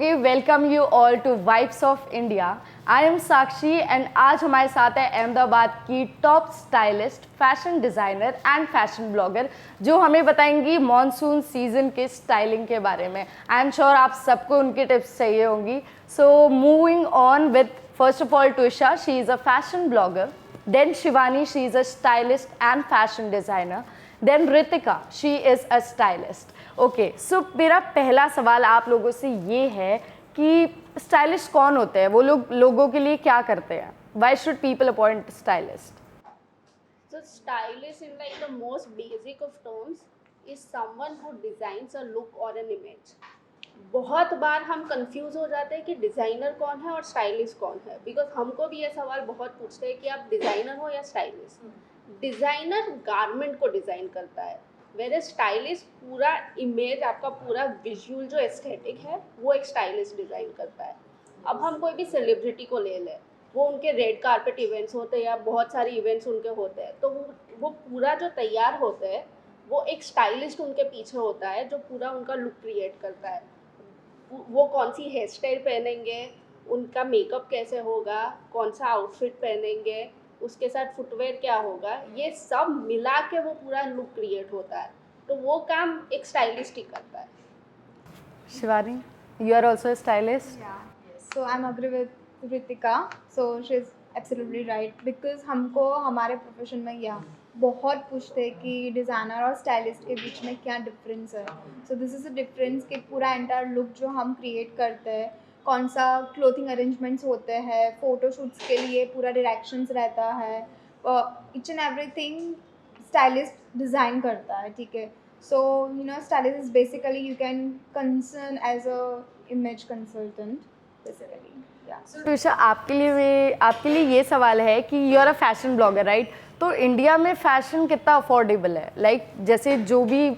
Okay, welcome you all to Vibes of India. I am Sakshi and आज हमारे साथ है अहमदाबाद की top stylist, fashion designer and fashion blogger जो हमें बताएंगी मॉनसून सीजन के स्टाइलिंग के बारे में। आई एम श्योर आप सबको उनकी टिप्स चाहिए होंगी। So moving on with first of all Twisha, she is a fashion blogger. Then Shivani, she is a stylist and fashion designer. Then Ritika, she is a stylist. Okay, so मेरा पहला सवाल आप लोगों से ये है कि स्टाइलिस्ट कौन होते हैं, वो लोग लोगों के लिए क्या करते हैं? Why should people appoint stylist? So stylist in like the most basic of terms is someone who designs a look or an image. बहुत बार हम कंफ्यूज हो जाते हैं कि डिज़ाइनर कौन है और स्टाइलिस्ट कौन है, बिकॉज हमको भी ये सवाल बहुत पूछते हैं कि आप डिज़ाइनर हो या स्टाइलिस्ट. डिज़ाइनर गारमेंट को डिज़ाइन करता है, वेरे स्टाइलिस्ट पूरा इमेज, आपका पूरा विजुअल जो एस्थेटिक है वो एक स्टाइलिस्ट डिज़ाइन करता है. अब हम कोई भी सेलिब्रिटी को ले लें, वो उनके रेड कारपेट इवेंट्स होते हैं या बहुत सारे इवेंट्स उनके होते हैं, तो वो पूरा जो तैयार होते हैं वो एक स्टाइलिस्ट उनके पीछे होता है जो पूरा उनका लुक क्रिएट करता है. वो कौन सी हेयर स्टाइल पहनेंगे, उनका मेकअप कैसे होगा, कौन सा आउटफिट पहनेंगे, उसके साथ फुटवेयर क्या होगा, ये सब मिला के वो पूरा लुक क्रिएट होता है. तो वो काम एक स्टाइलिस्ट ही करता है. Shivani, you are also a stylist? Yeah. So I'm agree with Ritika. So she's absolutely right because हमको हमारे प्रोफेशन में बहुत पूछते हैं कि डिज़ाइनर और स्टाइलिस्ट के बीच में क्या डिफरेंस है. So this is a difference कि पूरा एंटायर लुक जो हम क्रिएट करते हैं, कौन सा क्लोथिंग अरेंजमेंट्स होते हैं, फ़ोटोशूट्स के लिए पूरा डायरेक्शंस रहता है, each and everything stylist design करता है. ठीक है. So you know stylist is basically you can concern as a image consultant basically. Twisha, आपके लिए ये सवाल है कि you are a fashion blogger, right? तो इंडिया में फैशन कितना अफोर्डेबल है? लाइक जैसे जो भी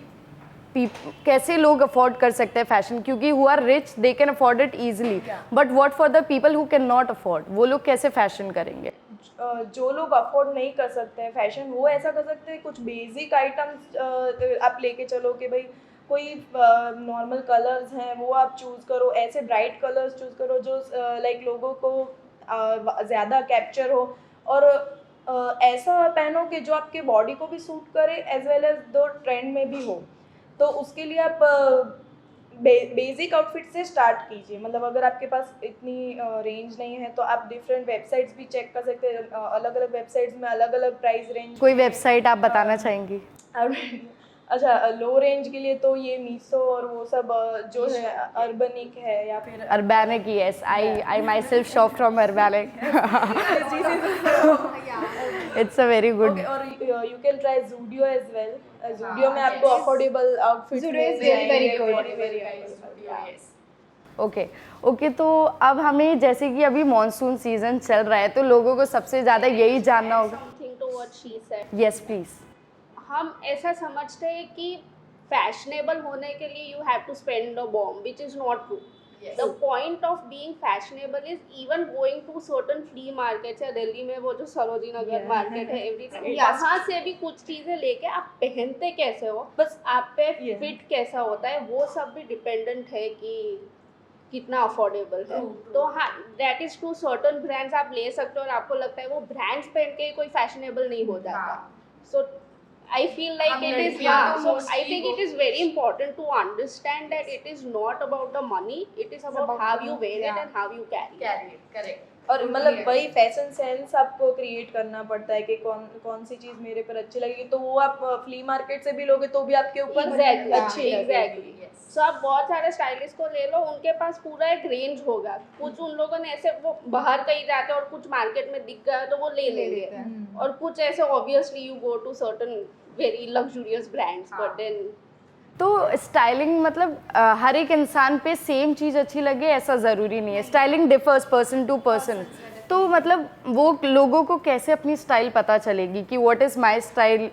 कैसे लोग अफोर्ड कर सकते हैं फैशन, क्योंकि who are rich they can afford it easily, but what for the people who can not afford, वो लोग कैसे फैशन करेंगे? जो लोग अफोर्ड नहीं कर सकते हैं फैशन, वो ऐसा कर सकते हैं, कुछ बेसिक आइटम्स आप लेके चलो कि भाई कोई नॉर्मल कलर्स हैं वो आप चूज़ करो, ऐसे ब्राइट कलर्स चूज़ करो जो लाइक लोगों को ज़्यादा कैप्चर हो, और ऐसा पहनो कि जो आपके बॉडी को भी सूट करे एज वेल एज दो ट्रेंड में भी हो. तो उसके लिए आप बेसिक आउटफिट से स्टार्ट कीजिए. मतलब अगर आपके पास इतनी रेंज नहीं है तो आप डिफरेंट वेबसाइट्स भी चेक कर सकते हैं. अलग अलग वेबसाइट्स में अलग अलग प्राइस रेंज. कोई वेबसाइट आप बताना चाहेंगी? अच्छा, लो रेंज के लिए तो ये मीशो और वो सब जो है, अर्बनिक है या फिर Urbanic. Yes, I myself shop from Urbanic. It's a very good. और you can try Zudio as well. Zudio में आपको अफोर्डेबल आउटफिट्स मिल जाएंगे. ओके, तो अब हमें जैसे कि अभी मॉनसून सीजन चल रहा है तो लोगों को सबसे ज़्यादा यही जानना होगा. Something to what she said. Yes please. हम ऐसा समझते हैं कि फैशनेबल होने के लिए you have to spend a bomb, which is not true. The point of being fashionable is even going to certain flea markets या दिल्ली में वो जो सरोजिनी नगर मार्केट है, एवरीथिंग, यहाँ से भी कुछ चीज़ें लेके आप पहनते कैसे हो, बस आप पे फिट कैसा होता है, वो सब भी डिपेंडेंट है कि कितना अफोर्डेबल है. तो हाँ, that is to certain brands आप ले सकते हो और आपको लगता है वो ब्रांड्स पहन के कोई फैशनेबल नहीं हो जाता. सो I feel like it is, so I think it is very important to understand that it is not about the money, it is about how you wear it and how you carry it. Correct. और मतलब वही fashion sense आपको create करना पड़ता है कि कौन सी चीज़ मेरे पर अच्छी लगेगी. तो वो आप फ्ली मार्केट से भी लोगे तो भी आपके ऊपर अच्छी एग्जैक्टली. सो आप बहुत सारे स्टाइलिस्ट को ले लो, उनके पास पूरा एक रेंज होगा. कुछ उन लोगों ने ऐसे वो बाहर कहीं जाते हैं और कुछ मार्केट में दिख गया तो वो ले लेंगे, और कुछ ऐसे obviously you go to certain very luxurious brands, but then तो स्टाइलिंग मतलब हर एक इंसान पे सेम चीज़ अच्छी लगे ऐसा ज़रूरी नहीं है. Styling differs person to person. तो मतलब वो लोगों को कैसे अपनी स्टाइल पता चलेगी कि what is my style?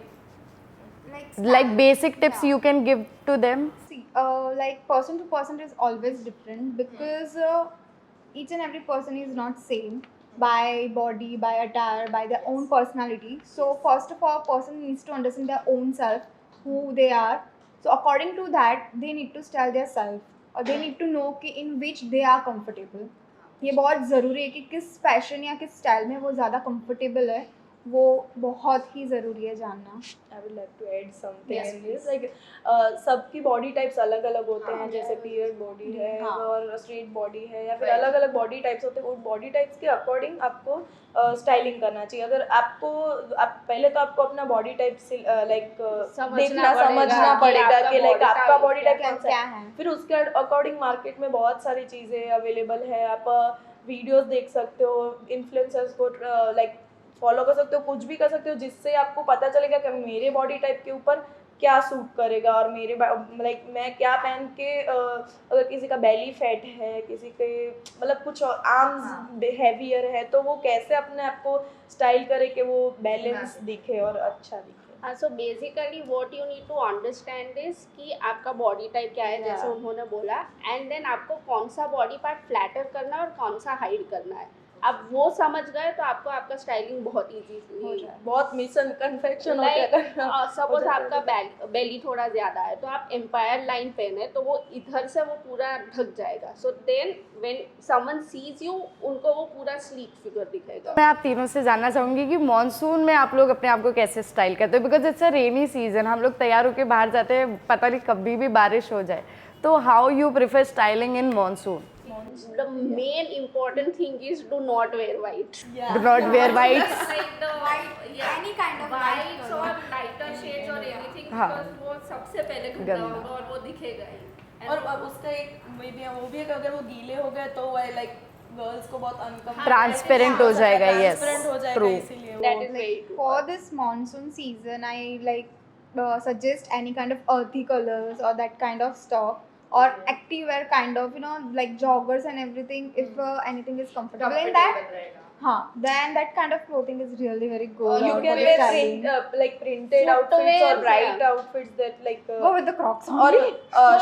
Like basic tips you can give to them? See, like person to person is always different because each and every person is not same by body, by attire, by their own personality. So first of all, person needs to understand their own self, who they are. So according to that, they need to style their self. और they need to know कि इन विच they are comfortable. ये बहुत ज़रूरी है कि किस fashion या किस स्टाइल में वो ज़्यादा कंफर्टेबल है, वो बहुत ही ज़रूरी है जानना। I would like to add something Yes, in this, like सबकी बॉडी टाइप्स अलग अलग होते हैं, जैसे पीरियड बॉडी है हाँ। और स्ट्रेट बॉडी है, या फिर Right. अलग अलग बॉडी टाइप्स होते हैं। उन बॉडी टाइप्स के अकॉर्डिंग आपको स्टाइलिंग करना चाहिए। अगर आपको आप पहले तो आपको अपना बॉडी टाइप से लाइक समझना समझना पड़ेगा पड़ेगा कि कि लाइक आपका आपका body बॉडी type टाइप कौन सा क्या है। है? फिर उसके अकॉर्डिंग मार्केट में बहुत सारी चीज़ें अवेलेबल है। आप वीडियोस देख सकते हो, इन्फ्लुएंसर्स को लाइक फॉलो कर सकते हो, कुछ भी कर सकते हो, जिससे आपको पता चलेगा कि मेरे बॉडी टाइप के ऊपर क्या सूट करेगा, और मेरे लाइक मैं क्या पहन के अगर किसी का बेली फैट है, किसी के मतलब कुछ आर्म्स हैवियर है, तो वो कैसे अपने आप को स्टाइल करे कि वो बैलेंस दिखे और अच्छा दिखे। So basically what you need to understand is कि आपका बॉडी टाइप क्या है, जैसे Yeah. उन्होंने बोला, एंड देन आपको कौन सा बॉडी पार्ट फ्लैटर करना है और कौन सा हाइड करना है। अब वो समझ गए तो आपको आपका स्टाइलिंग बहुत इजी हो जाए। बहुत मिसकंसेप्शन होता है। सपोज आपका बेली थोड़ा ज्यादा है तो आप एम्पायर लाइन पहने तो वो इधर से वो पूरा ढक जाएगा, so then when someone sees you उनको वो पूरा स्लीक फिगर दिखेगा। मैं आप तीनों से जानना चाहूंगी कि मॉनसून में आप लोग अपने आप को कैसे स्टाइल करते हो, because it's a rainy season, हम लोग तैयार होकर बाहर जाते हैं, पता नहीं कभी भी बारिश हो जाए, तो how you prefer styling in monsoon? The main important thing is do not wear white. Do not wear whites. Like the any kind of white whites color. or lighter shades or anything, हाँ. because वो सबसे पहले गंदा गंदा. होगा और वो दिखेगा ही. And और अब उसका एक मे बी वो भी है कि अगर वो गीले हो गए तो वो लाइक गर्ल्स को बहुत अनकंफर्टेबल, Transparent हो जाएगा, yes. ट्रांसपेरेंट हो जाएगा, True. इसीलिए that वो is very true. For this monsoon season, I suggest any kind of earthy colors or that kind of stuff, or active wear kind of, like joggers and everything. If anything is comfortable in that, then that kind of clothing is really very good. you or can for the wear styling. like printed Suit outfits or wears, bright yeah. outfits that like Go with the Crocs और only.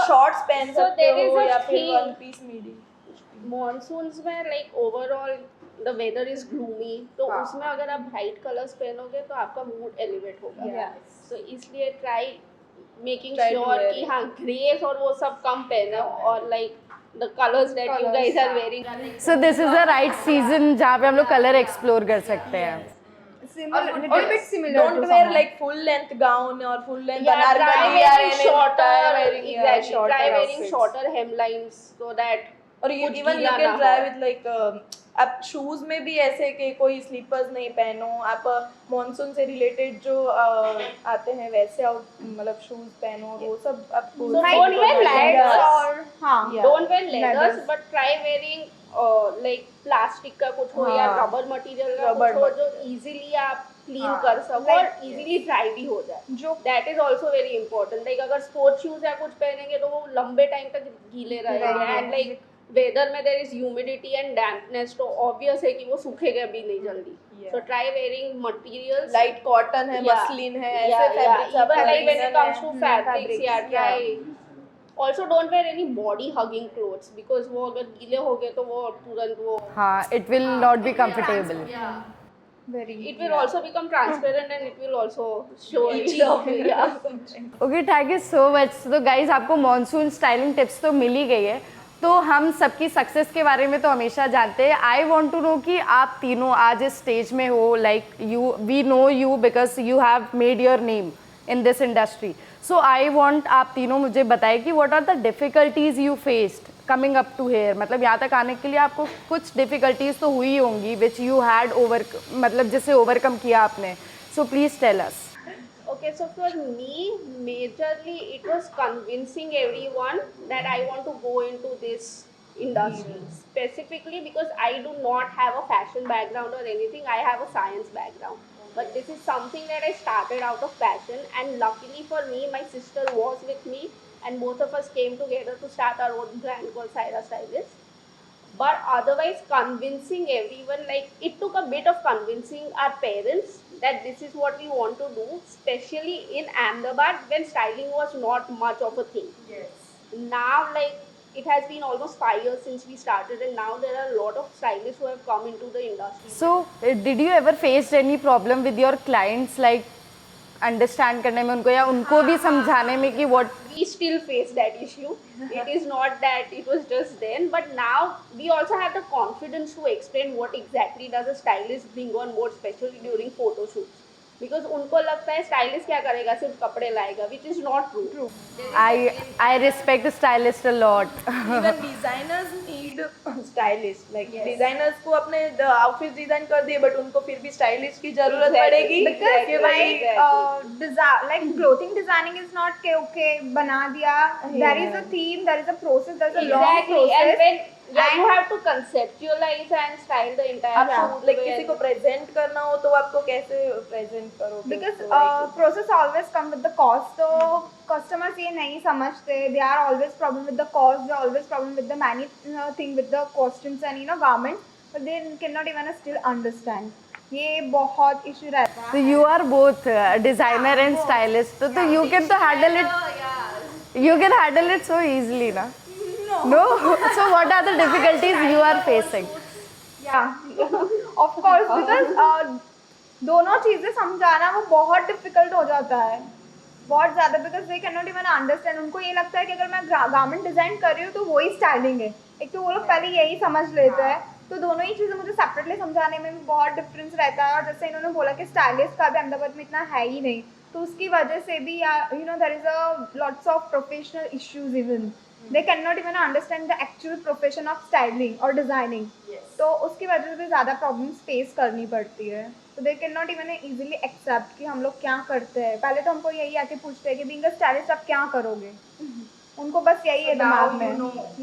Shorts पहन so सकते there is हो a या फिर thing. One piece मिडी। Monsoons में like overall the weather is gloomy, तो हाँ. उसमें अगर आप bright colors पहनोगे तो आपका mood elevate होगा. Yes. So इसलिए try making Try to sure wear कि it. हाँ grays और वो सब कम पहनो, और like the colors that you Colours, guys are हाँ. wearing. So this is the right season जहाँ पे हम लोग कलर एक्सप्लोर कर सकते हैं. Similar, little bit similar Don't to wear summer. like full length gown or full length Yeah, try anarkali or wearing anything. shorter, Try wearing, exactly. shorter Try wearing outfits. shorter hemlines so that और you, कुछ even you गीला can ना try हो. with like आप shoes में भी ऐसे कि कोई स्लीपर्स नहीं पहनो, आप मॉनसून से रिलेटेड जो आते हैं वैसे मतलब शूज पहनो, वो सब आपको So Might don't wear legs leathers. or Yeah. Don't wear leathers, Leathers. but try wearing like plastic का कुछ हो या हाँ. रबर मटेरियल का Rubber कुछ हो जो material. easily आप क्लीन हाँ. कर सको और Like, easily ड्राई भी हो जाए. जो That is also very important. Like अगर स्पोर्ट्स शूज या कुछ पहनेंगे तो वो लंबे टाइम तक गीले रहेंगे, Right. एंड लाइक वेदर में there is humidity and dampness, तो ऑब्वियस है कि वो सूखेगा भी नहीं जल्दी. Yeah. So try wearing materials light cotton है, Yeah. मसलिन है, yeah, ऐसे फैब्रिक्स yeah. आप Even like when it comes to fabrics, fabrics, yeah, try. Also don't wear any body hugging clothes because वो अगर गीले हो गए तो वो तुरंत वो हाँ, it will not be comfortable. yeah. very It will also become transparent and it will also show itchy. Yeah. Okay, thank you so much. तो गाइज आपको मॉनसून स्टाइलिंग टिप्स तो मिल ही गई है, तो हम सबकी सक्सेस के बारे में तो हमेशा जानते हैं. आई वॉन्ट टू नो कि आप तीनों आज इस स्टेज में हो, like you, we know you because you have made your name in this industry. So I want आप तीनों मुझे बताएं कि what are the difficulties you faced coming up to here. मतलब यहाँ तक आने के लिए आपको कुछ डिफ़िकल्टीज़ तो हुई होंगी विच यू हैड मतलब जिसे ओवरकम किया आपने. So please tell us. Okay, so for me, majorly it was convincing everyone that I want to go into this industry. Specifically because I do not have a fashion background or anything, I have a science background. But this is something that I started out of passion, and luckily for me, my sister was with me and both of us came together to start our own brand called Saira Stylist. But otherwise convincing everyone, like it took a bit of convincing our parents that this is what we want to do, especially in Ahmedabad when styling was not much of a thing. Yes. Now like it has been almost 5 years since we started, and now there are a lot of stylists who have come into the industry. So did you ever faced any problem with your clients, like understand करने में उनको, या उनको भी समझाने में कि what we still face that issue. It is not that it was just then, but now we also have the confidence to explain what exactly does a stylist bring on board, especially during photo shoots. Because उनको लगता है stylist क्या करेगा, सिर्फ कपड़े लाएगा, which is not true. I respect the stylist a lot. Even designers need stylist, like designers को अपने आउटफिट डिजाइन कर दिए बट उनको फिर भी स्टाइलिस्ट की जरूरत Exactly. पड़ेगी Because कि भाई like clothing designing is not के okay बना दिया. There is a theme, there is a process, there is a long Exactly. And process. when you have to conceptualize and style the entire shoot. Like किसी को present करना हो तो आपको कैसे प्रेजेंट करोगे Because उसको, like, process always come with the cost. So customers ये नहीं समझते. They are always problem with the cost. They are always problem with the many thing with the costumes and garments. But they cannot even still understand. ये बहुत issue रहता है. So you are both designer and stylist. तो you can to handle it. You can handle it so easily, na? No. So what are the difficulties you are facing? Yeah, of course, because दोनों चीज़ें समझाना वो बहुत difficult हो जाता है, बहुत ज़्यादा. Because they can not even understand. उनको ये लगता है कि अगर मैं गारमेंट डिज़ाइन कर रही हूँ तो वही स्टाइलिंग है. एक तो वो लोग पहले यही समझ लेते हैं. तो दोनों ही चीज़ें मुझे सेपरेटली समझाने में भी बहुत डिफरेंस रहता है. और जैसे इन्होंने बोला कि स्टाइलिस्ट का भी अहमदाबाद में इतना है ही नहीं, तो उसकी वजह से भी there is a lots of professional issues. Even they cannot even understand the actual profession of styling or designing. तो उसकी वजह से भी ज़्यादा प्रॉब्लम्स फेस करनी पड़ती है. तो they can not even easily accept कि हम लोग क्या करते हैं. पहले तो हमको यही आके पूछते हैं कि बीइंग अ स्टाइलिस्ट आप क्या करोगे. उनको बस यही है दिमाग में.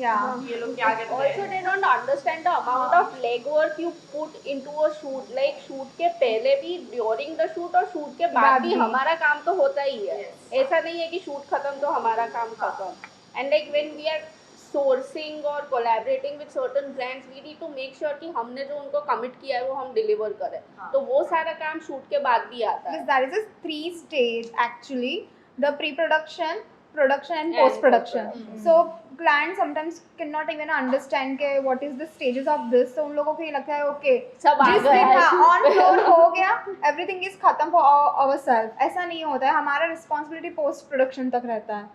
या ये लोग क्या करते Also, हैं. they don't understand the amount of legwork you put into a shoot. Like shoot के पहले भी, during the shoot और shoot के बाद भी हमारा काम तो होता ही है. ऐसा नहीं है कि shoot खत्म तो हमारा काम खत्म. And like when we are sourcing or collaborating with certain brands, we need to make sure कि हमने जो उनको commit किया है वो हम deliver करें. तो वो सारा काम shoot के बाद भी आता है. because there is a 3 stage actually: the pre-production, production and post-production. So clients sometimes cannot even understand के what is the stages of this. तो उन लोगों को ये लगता है okay सब आ जिस गया दिन है shoot on पे. floor हो गया everything is खत्म for ourselves. ऐसा नहीं होता है. हमारा responsibility post-production तक रहता है.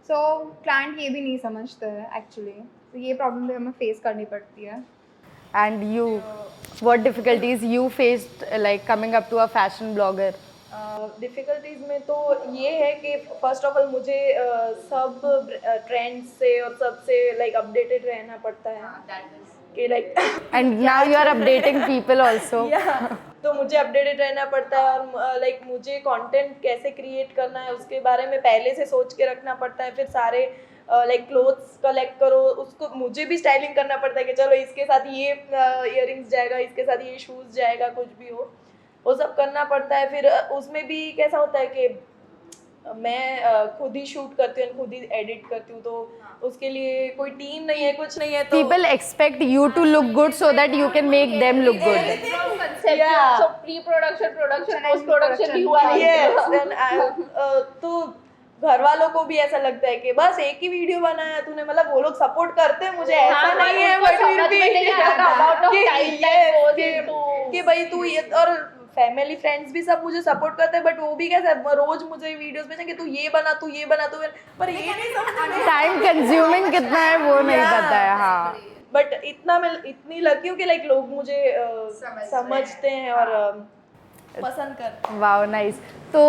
So client ये भी नहीं समझते हैं actually. तो ये problem भी हमें face करनी पड़ती है. And you, what difficulties you faced like coming up to a fashion blogger? Difficulties में तो ये है कि फर्स्ट ऑफ ऑल मुझे सब ट्रेंड्स से और सबसे लाइक अपडेटेड रहना पड़ता है कि like And now you are updating people also. तो मुझे अपडेटेड रहना पड़ता है. और लाइक मुझे कंटेंट कैसे क्रिएट करना है उसके बारे में पहले से सोच के रखना पड़ता है. फिर सारे लाइक क्लोथ्स कलेक्ट करो, उसको मुझे भी स्टाइलिंग करना पड़ता है कि चलो इसके साथ ये इयररिंग्स जाएगा, इसके साथ ये शूज़ जाएगा, कुछ भी हो वो सब करना पड़ता है. फिर उसमें भी कैसा होता है कि मैं खुद ही शूट करती हूँ, खुद ही एडिट करती हूँ. तो उसके लिए कोई टीम नहीं है, कुछ नहीं है. तो People expect you to look good so that you can make them look good. Conceptual. Yeah. So pre-production, production, post-production, you are yes, and तो घर वालों को भी ऐसा लगता है कि बस एक ही वीडियो बनाया तूने, मतलब वो लोग सपोर्ट करते हैं मुझे, ऐसा नहीं है बट फिर भी कि भाई तू ये, और फैमिली फ्रेंड्स भी सब मुझे सपोर्ट करते हैं बट वो भी कैसे रोज मुझे वीडियोस भेजेंगे तू ये बना, तू ये बना, तू पर ये नहीं समझ. Time consuming कितना है वो नहीं पता है. हाँ. बट इतना मैं इतनी लकी हूँ कि लाइक लोग मुझे समझते हैं और पसंद करते हैं. Wow nice. तो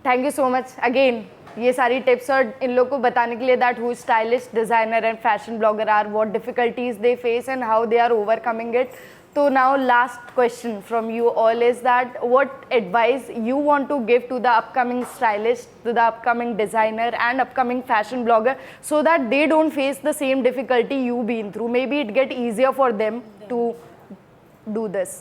thank you so much again ये सारी टिप्स और इन लोग को बताने के लिए that who stylist, designer and fashion blogger are, what difficulties they face and how they are overcoming it. So now last question from you all is that what advice you want to give to the upcoming stylist, to the upcoming designer and upcoming fashion blogger so that they don't face the same difficulty you've been through. Maybe it get easier for them to do this.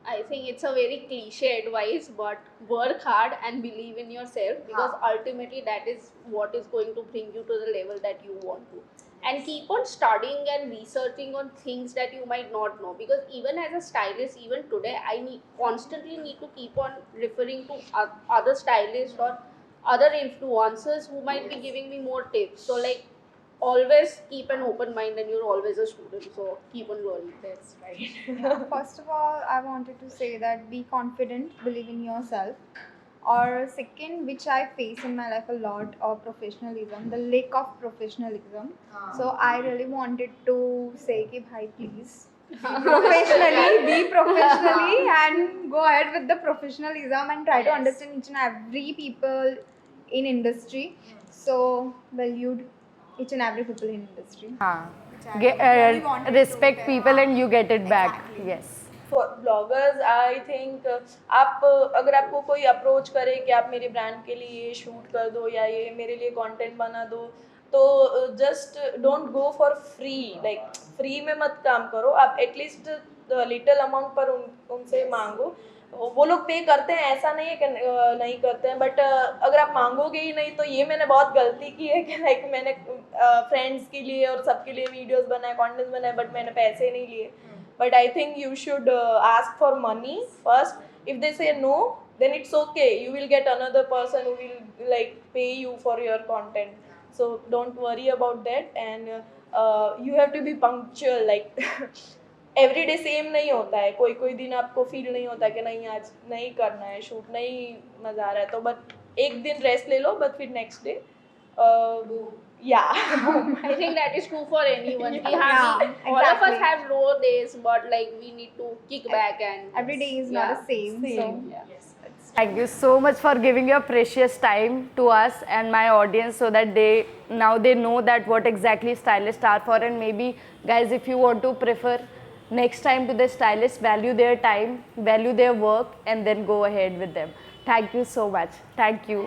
I think it's a very cliche advice, but work hard and believe in yourself, because ultimately that is what is going to bring you to the level that you want to. And keep on studying and researching on things that you might not know, because even as a stylist, even today, I constantly need to keep on referring to other stylists or other influencers who might be giving me more tips. So like, always keep an open mind, and you're always a student, so keep on learning. That's right. First of all, I wanted to say that be confident, believe in yourself. Or second, which I face in my life a lot, of professionalism, the lack of professionalism. So I really wanted to say कि भाई please be professionally and go ahead with the professionalism and try to understand each and every people in industry. So valued each and every people in industry. हाँ really wanted to respect get- people and you get it back. Exactly. Yes. For bloggers I think आप अगर आपको कोई approach करे कि आप मेरे brand के लिए ये शूट कर दो या ये मेरे लिए कंटेंट बना दो, तो just don't go for free, like free में मत काम करो, आप एटलीस्ट लिटिल अमाउंट पर उनसे मांगो। वो लोग पे करते हैं, ऐसा नहीं है कि नहीं करते हैं, बट अगर आप मांगोगे ही नहीं तो ये मैंने बहुत गलती की है कि लाइक मैंने फ्रेंड्स के लिए और सबके लिए वीडियोस बनाए, कंटेंट बनाए, बट मैंने पैसे नहीं लिए। But I think you should ask for money first. If they say no, then it's okay. You will get another person who will like pay you for your content. So don't worry about that. And you have to be punctual. Like every day same नहीं होता है, कोई कोई दिन आपको feel नहीं होता कि नहीं आज नहीं करना है शूट, नहीं मज़ा आ रहा है, तो बट एक दिन रेस्ट ले लो, बट फिर next day yeah. I think that is true for anyone. We Yeah, have, all of us exactly. have low days, but like we need to kick back and Every day is not the same. Same. So Thank you so much for giving your precious time to us and my audience, so that they know that what exactly stylists are for. And maybe guys, if you want to prefer next time to the stylist, value their time, value their work, and then go ahead with them. Thank you so much. Thank you.